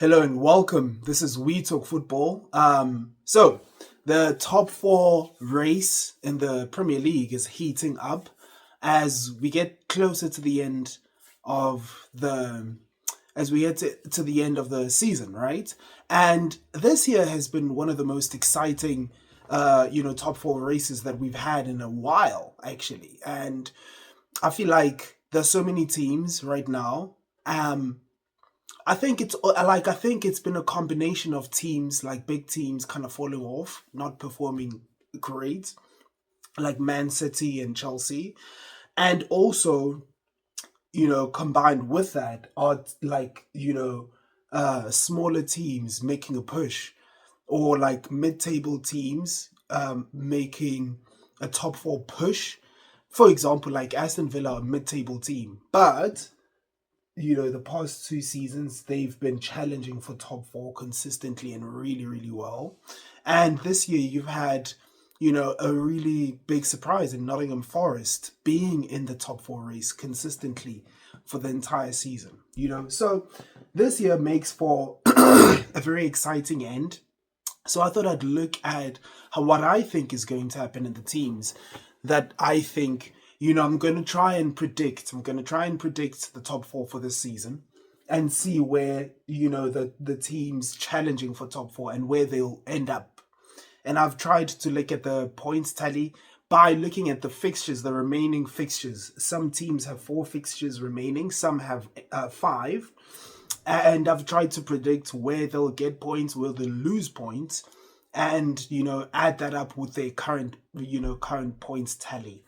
Hello and welcome. This is We Talk Football. So the top four race in the Premier League is heating up as we get closer to the end of the as we get to the end of the season, right? And this year has been one of the most exciting, top four races that we've had in a while, actually. And I feel like there's so many teams right now. I think it's been a combination of teams like big teams kind of falling off, not performing great, like Man City and Chelsea, and also combined with that are smaller teams making a push, or like mid-table teams making a top four push. For example, like Aston Villa, a mid-table team, but the past two seasons they've been challenging for top four consistently and really, really well. And this year you've had, a really big surprise in Nottingham Forest being in the top four race consistently for the entire season. So this year makes for a very exciting end. So I thought I'd look at what I think is going to happen in the teams that I think I'm going to try and predict. I'm going to try and predict the top four for this season and see where, the teams challenging for top four and where they'll end up. And I've tried to look at the points tally by looking at the fixtures, the remaining fixtures. Some teams have four fixtures remaining, some have five. And I've tried to predict where they'll get points, where they'll lose points, and, add that up with their current points tally.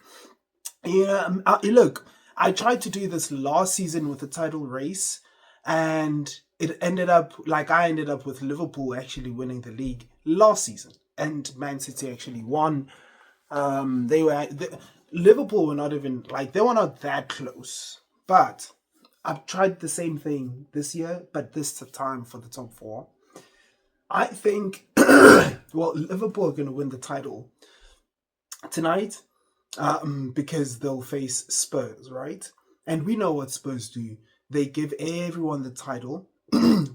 Yeah, look, I tried to do this last season with the title race, and I ended up with Liverpool actually winning the league last season, and Man City actually won. Liverpool were not even they were not that close, but I've tried the same thing this year, but this time for the top four. I think, well, Liverpool are going to win the title tonight because they'll face Spurs, right? And we know what Spurs do. They give everyone the title.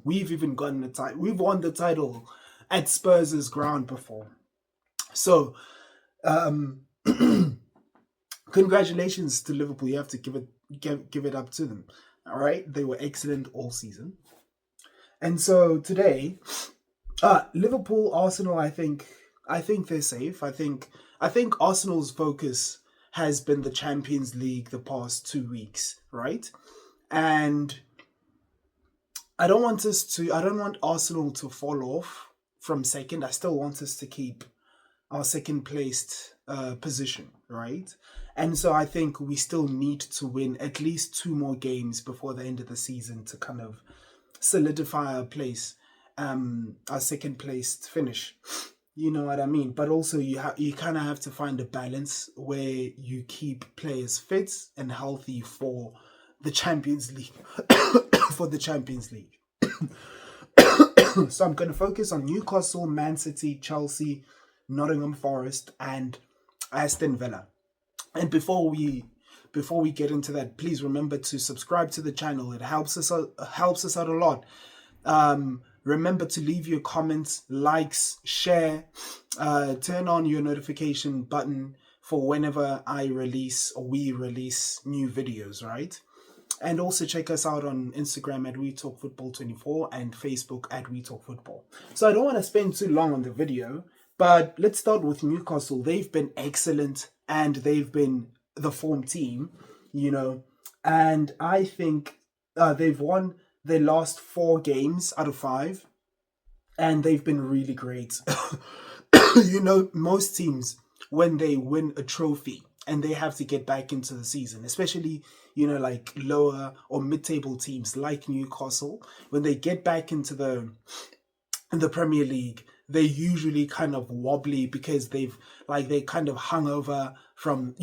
We've even gotten the title. We've won the title at Spurs' ground before. So, congratulations to Liverpool. You have to give it up to them. All right, they were excellent all season. And so today, Liverpool, Arsenal. I think they're safe. I think Arsenal's focus has been the Champions League the past 2 weeks, right? And I don't want Arsenal to fall off from second. I still want us to keep our second placed position, right? And so I think we still need to win at least two more games before the end of the season to kind of solidify our place, our second placed finish. You know what I mean? But also you kind of have to find a balance where you keep players fit and healthy for the Champions League. For the Champions League. So I'm going to focus on Newcastle, Man City, Chelsea, Nottingham Forest, and Aston Villa. And before we get into that, please remember to subscribe to the channel. It helps us out a lot. Remember to leave your comments, likes, share, turn on your notification button for whenever I release or we release new videos, right? And also check us out on Instagram at WeTalkFootball24 and Facebook at WeTalkFootball. So I don't want to spend too long on the video, but let's start with Newcastle. They've been excellent and they've been the form team, and I think they've won their last 4 games out of 5, and they've been really great. Most teams, when they win a trophy and they have to get back into the season, especially, like lower or mid-table teams like Newcastle, when they get back into the Premier League, they usually kind of wobbly because they kind of hung over from,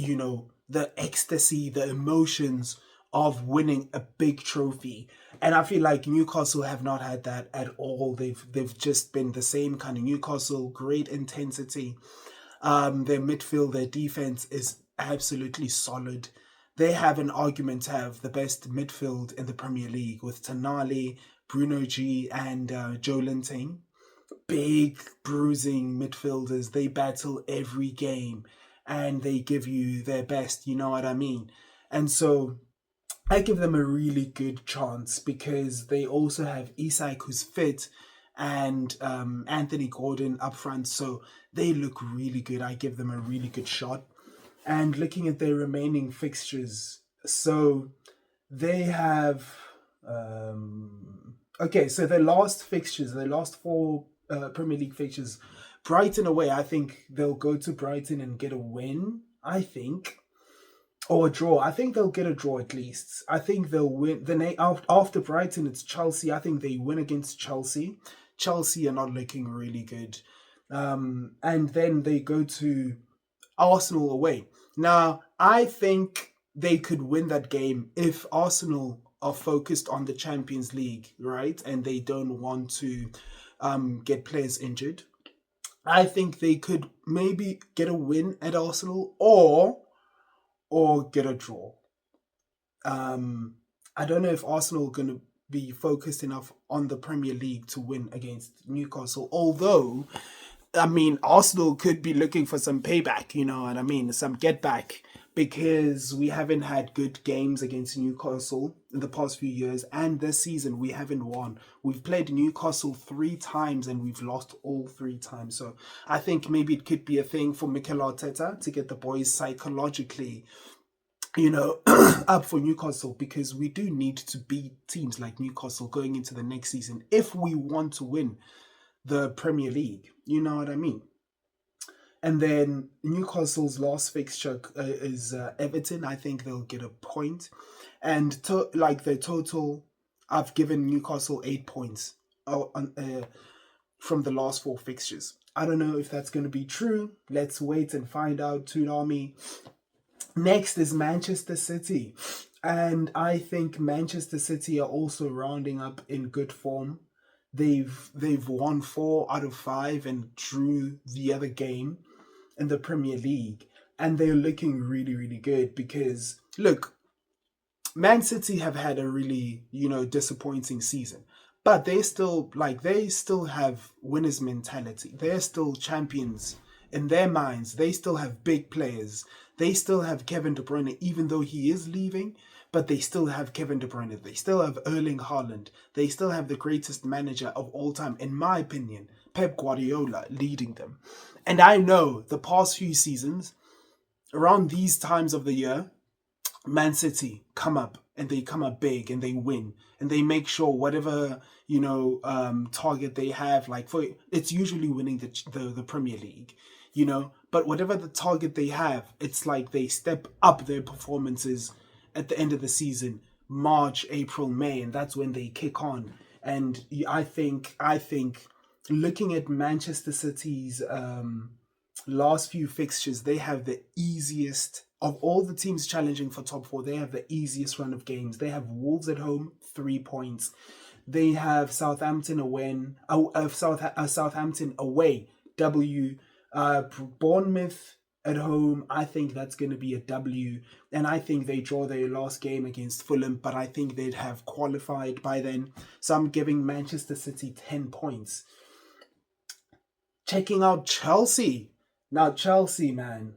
the ecstasy, the emotions of winning a big trophy. And I feel like Newcastle have not had that at all. They've just been the same kind of Newcastle, great intensity. Their midfield, their defense is absolutely solid. They have an argument to have the best midfield in the Premier League with Tonali, Bruno G and Joe Linting. Big, bruising midfielders. They battle every game and they give you their best, you know what I mean? And so I give them a really good chance because they also have Isak who's fit and Anthony Gordon up front. So they look really good. I give them a really good shot. And looking at their remaining fixtures, so they have okay, so their last fixtures, their last four Premier League fixtures, Brighton away. I think they'll go to Brighton and get a win. I think, or a draw. I think they'll get a draw at least. I think they'll win. Then after Brighton, it's Chelsea. I think they win against Chelsea. Chelsea are not looking really good, and then they go to Arsenal away. Now, I think they could win that game if Arsenal are focused on the Champions League, right? And they don't want to get players injured. I think they could maybe get a win at Arsenal or get a draw. I don't know if Arsenal are going to be focused enough on the Premier League to win against Newcastle, although I mean, Arsenal could be looking for some payback, you know what I mean? Some get back, because we haven't had good games against Newcastle in the past few years. And this season, we haven't won. We've played Newcastle 3 times and we've lost all 3 times. So I think maybe it could be a thing for Mikel Arteta to get the boys psychologically, you know, up for Newcastle, because we do need to beat teams like Newcastle going into the next season if we want to win the Premier League. You know what I mean? And then Newcastle's last fixture is Everton. I think they'll get a point. And the total, I've given Newcastle 8 points from the last 4 fixtures. I don't know if that's going to be true. Let's wait and find out, Toonami. Next is Manchester City. And I think Manchester City are also rounding up in good form. They've won 4 out of 5 and drew the other game in the Premier League, and they're looking really, really good because look, Man City have had a really, you know, disappointing season, but they still have winners mentality. They're still champions in their minds. They still have big players. They still have Kevin De Bruyne, even though he is leaving. But they still have Kevin De Bruyne. They still have Erling Haaland. They still have the greatest manager of all time, in my opinion, Pep Guardiola, leading them. And I know the past few seasons, around these times of the year, Man City come up and they come up big and they win and they make sure whatever, you know, target they have, like it's usually winning the Premier League, you know, but whatever the target they have, it's like they step up their performances at the end of the season, March, April, May, and that's when they kick on. And I think looking at Manchester City's last few fixtures, they have the easiest of all the teams challenging for top 4. They have the easiest run of games. They have Wolves at home, 3 points. They have Southampton Southampton away, W. Bournemouth at home, I think that's going to be a W. And I think they draw their last game against Fulham, but I think they'd have qualified by then. So I'm giving Manchester City 10 points. Checking out Chelsea. Now, Chelsea, man,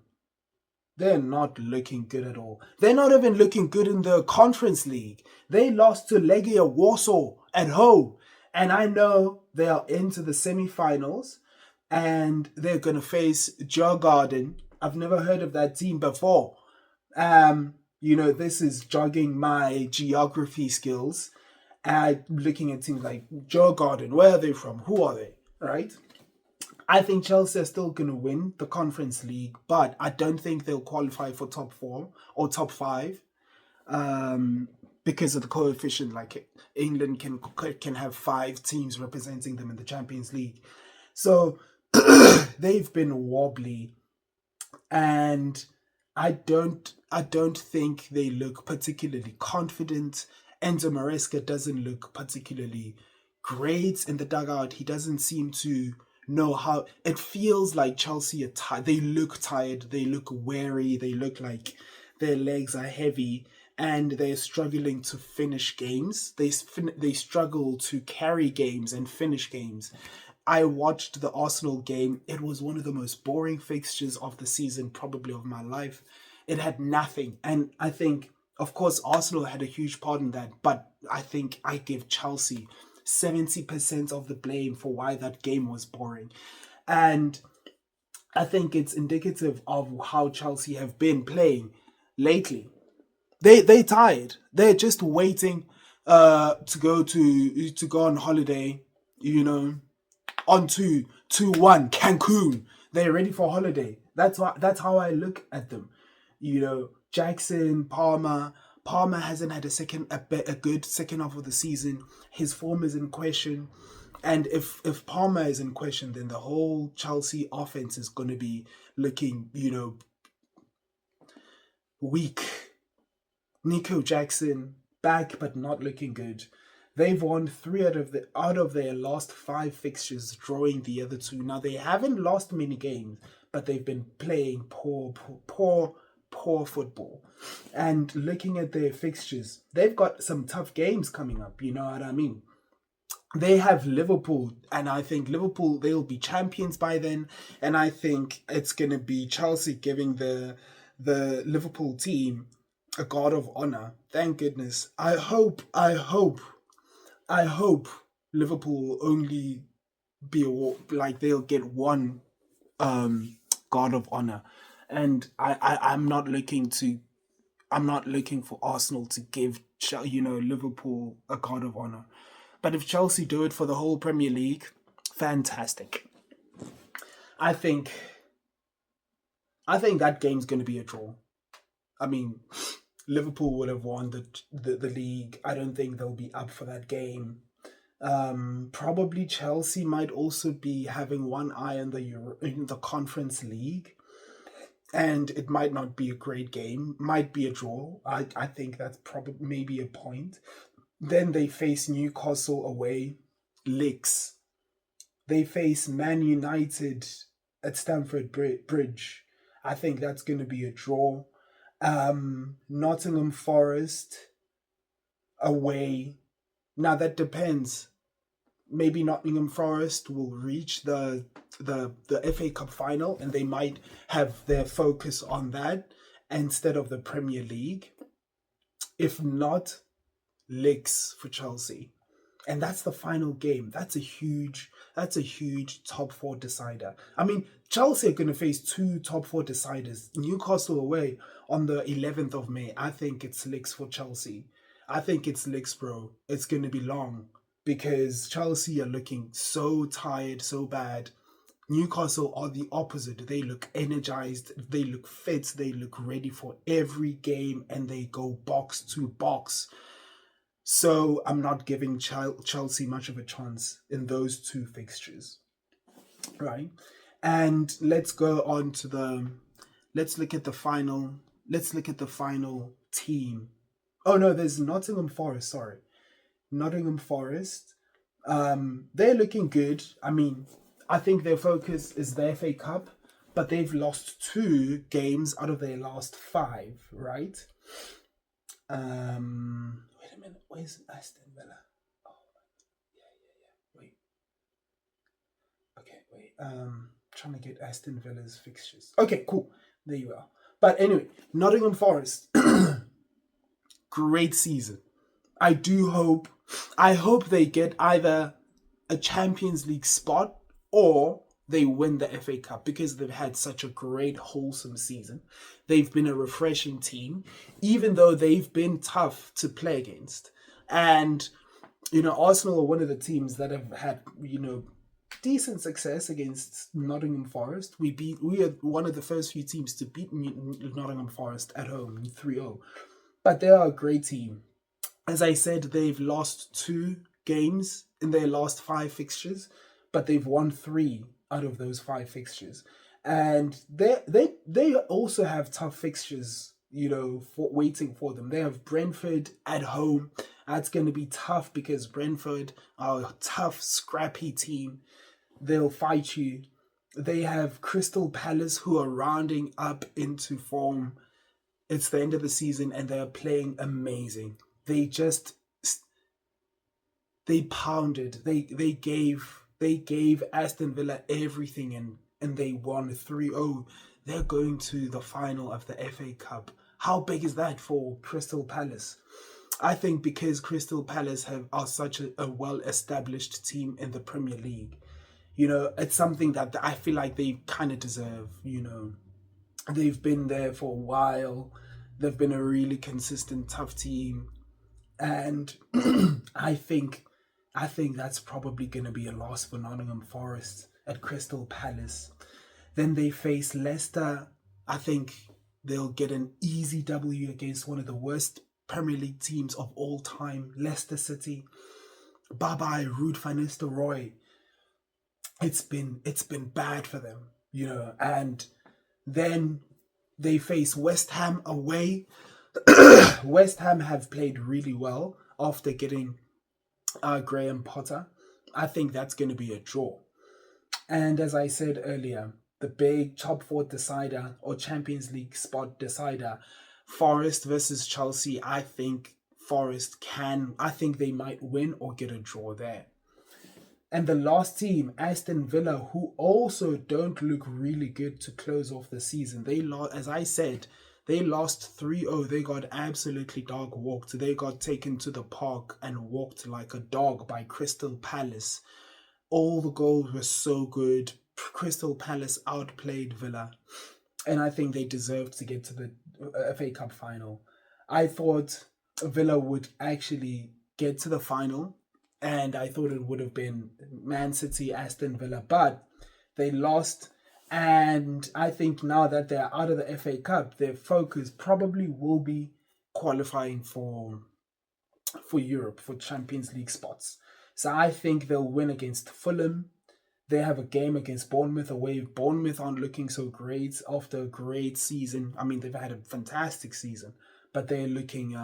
they're not looking good at all. They're not even looking good in the Conference League. They lost to Legia Warsaw at home. And I know they are into the semi-finals and they're going to face Djurgården. I've never heard of that team before. You know, this is jogging my geography skills. Looking at teams like Djurgården, where are they from? Who are they? Right? I think Chelsea are still going to win the Conference League, but I don't think they'll qualify for top 4 or top 5 because of the coefficient. Like England can have 5 teams representing them in the Champions League. So they've been wobbly, and I don't think they look particularly confident. Enzo Maresca doesn't look particularly great in the dugout. He doesn't seem to know how. It feels like Chelsea are tired. They look tired. They look weary. They look like their legs are heavy. and they're struggling to finish games. They struggle to carry games and finish games. I watched the Arsenal game. It was one of the most boring fixtures of the season, probably of my life. It had nothing. And I think, of course, Arsenal had a huge part in that. But I think I give Chelsea 70% of the blame for why that game was boring. And I think it's indicative of how Chelsea have been playing lately. They tired. They're just waiting to go on holiday, you know, on to 1 Cancun. They're ready for holiday. That's how I look at them. You know, Jackson, Palmer hasn't had a good second half of the season. His form is in question. And if Palmer is in question, then the whole Chelsea offense is going to be looking, weak. Nico Jackson back but not looking good. They've won 3 out of their last 5 fixtures, drawing the other 2. Now they haven't lost many games, but they've been playing poor football. And looking at their fixtures, they've got some tough games coming up. You know what I mean? They have Liverpool, and I think Liverpool, they'll be champions by then. And I think it's going to be Chelsea giving the Liverpool team a guard of honor. Thank goodness. I hope Liverpool will only be like they'll get one guard of honor. And I'm not looking for Arsenal to give Liverpool a guard of honor. But if Chelsea do it for the whole Premier League, fantastic. I think that game's going to be a draw. I mean, Liverpool would have won the league. I don't think they'll be up for that game. Probably Chelsea might also be having one eye on in the Conference League, and it might not be a great game. Might be a draw. I think that's probably maybe a point. Then they face Newcastle away, licks. They face Man United at Stamford Bridge. I think that's going to be a draw. Nottingham Forest away. Now that depends. Maybe Nottingham Forest will reach the FA Cup final, and they might have their focus on that instead of the Premier League. If not, licks for Chelsea. And that's the final game. That's a huge top 4 decider. I mean, Chelsea are going to face 2 top 4 deciders. Newcastle away on the 11th of May. I think it's licks for Chelsea. I think it's licks, bro. It's going to be long because Chelsea are looking so tired, so bad. Newcastle are the opposite. They look energized, they look fit, they look ready for every game, and they go box to box. So I'm not giving Chelsea much of a chance in those 2 fixtures, right? And let's go on to let's look at the final team. Oh no, there's Nottingham Forest, sorry. Nottingham Forest. They're looking good. I mean, I think their focus is the FA Cup, but they've lost 2 games out of their last 5, right? Wait a minute. Where's Aston Villa? Oh, yeah. Wait. Okay, wait. Trying to get Aston Villa's fixtures. Okay, cool. There you are. But anyway, Nottingham Forest. Great season. I hope they get either a Champions League spot or they win the FA Cup because they've had such a great, wholesome season. They've been a refreshing team, even though they've been tough to play against. And, Arsenal are one of the teams that have had, decent success against Nottingham Forest. We are one of the first few teams to beat Nottingham Forest at home, 3-0. But they are a great team. As I said, they've lost 2 games in their last 5 fixtures, but they've won 3 out of those 5 fixtures. And they also have tough fixtures, waiting for them. They have Brentford at home. That's going to be tough because Brentford are a tough, scrappy team. They'll fight you. They have Crystal Palace, who are rounding up into form. It's the end of the season and they're playing amazing. They pounded. They gave Aston Villa everything, and they won 3-0. They're going to the final of the FA Cup. How big is that for Crystal Palace? I think because Crystal Palace are such a well-established team in the Premier League, it's something that I feel like they kind of deserve. They've been there for a while. They've been a really consistent, tough team, and I think that's probably going to be a loss for Nottingham Forest at Crystal Palace. Then they face Leicester. I think they'll get an easy W against one of the worst Premier League teams of all time, Leicester City. Bye-bye, Ruud van Nistelrooy. It's been bad for them, and then they face West Ham away. West Ham have played really well after getting Graham Potter. I think that's going to be a draw. And as I said earlier, the big top four decider or Champions League spot decider, Forest versus Chelsea. I think they might win or get a draw there. And the last team, Aston Villa, who also don't look really good to close off the season. They lost, as I said, they lost 3-0. They got absolutely dog walked. They got taken to the park and walked like a dog by Crystal Palace. All the goals were so good. Crystal Palace outplayed Villa. And I think they deserved to get to the FA Cup final. I thought Villa would actually get to the final. And I thought it would have been Man City, Aston Villa. But they lost. And I think now that they're out of the FA Cup, their focus probably will be qualifying for Europe, for Champions League spots. So I think they'll win against Fulham. They have a game against Bournemouth away. Bournemouth aren't looking so great after a great season. I mean, they've had a fantastic season, but they're looking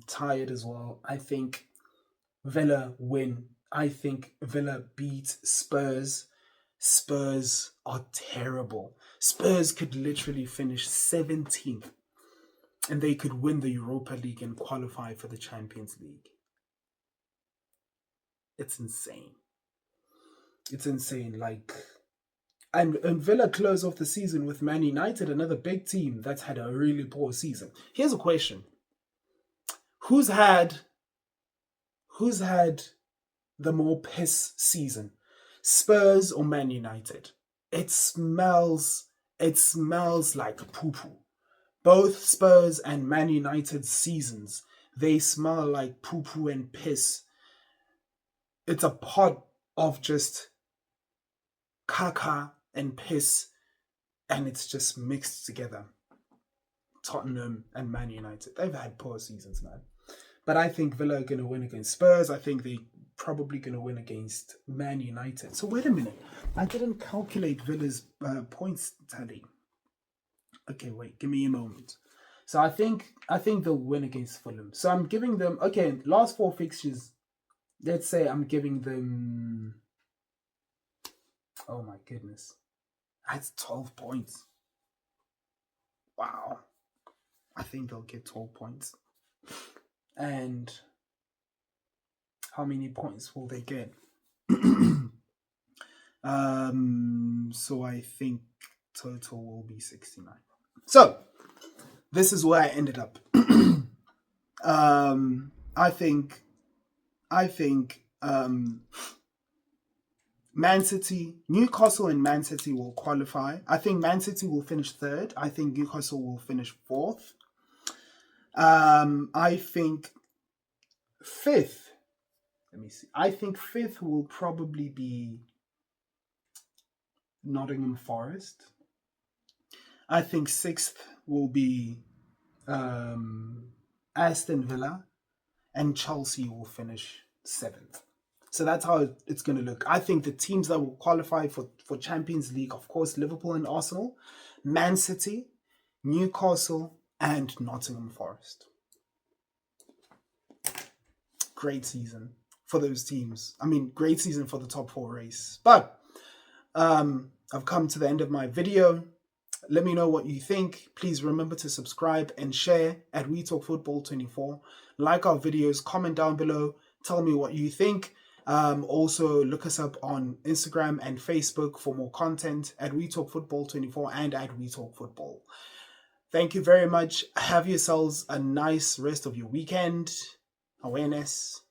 tired as well. I think Villa win. I think Villa beat Spurs. Spurs are terrible. Spurs could literally finish 17th and they could win the Europa League and qualify for the Champions League. It's insane. It's insane. And Villa close off the season with Man United, another big team that's had a really poor season. Here's a question. Who's had the more piss season? Spurs or Man United? It smells like poo-poo. Both Spurs and Man United seasons, they smell like poo-poo and piss. It's a pot of just caca and piss, and it's just mixed together. Tottenham and Man United, they've had poor seasons, man. But I think Villa are going to win against Spurs. I think they're probably going to win against Man United. So wait a minute. I didn't calculate Villa's points tally. Okay, wait. Give me a moment. So I think they'll win against Fulham. So I'm giving them, okay, last four fixtures, let's say I'm giving them, oh my goodness, that's 12 points. Wow. I think they'll get 12 points. And how many points will they get? So I think total will be 69. So this is where I ended up. I think Man City, Newcastle and Man City will qualify. I think Man City will finish third. I think Newcastle will finish fourth. I think fifth. Let me see. I think fifth will probably be Nottingham Forest. I think sixth will be Aston Villa, and Chelsea will finish seventh. So that's how it's going to look. I think the teams that will qualify for Champions League, of course, Liverpool and Arsenal, Man City, Newcastle, and Nottingham Forest. Great season for those teams. I mean, great season for the top four race. But I've come to the end of my video. Let me know what you think. Please remember to subscribe and share at We Talk Football 24. Like our videos, comment down below, tell me what you think. Also, look us up on Instagram and Facebook for more content at We Talk Football 24 and at We Talk Football. Thank you very much. Have yourselves a nice rest of your weekend. Awareness.